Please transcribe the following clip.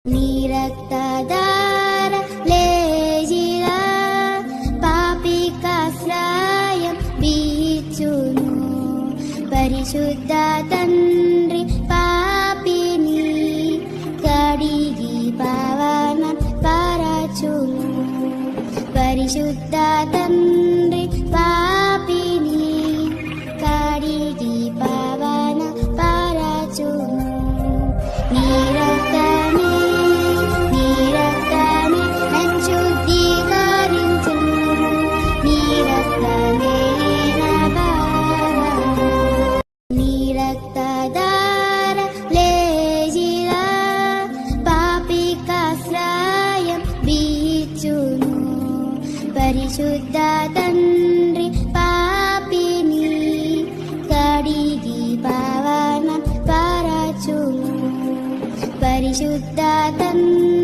నీ రక్తధార లేజిలా పాపికాశ్రయం బీచును. పరిశుద్ధ తండ్రి పాపిని కడిగి పావన పరచును. పరిశుద్ధ తండ్రి పాపిని కడిగి పావన పరచును. నీ రక్తమే నన్ను శుద్ధీకరించును. నీ రక్తమే నా భారము. నీ రక్తధార లేజిలా పాపికాశ్రయం బీచును. పరిశుద్ధ తండ్రి పాపిని కడిగి పావన పరచును. పరిశుద్ధ తండ్రి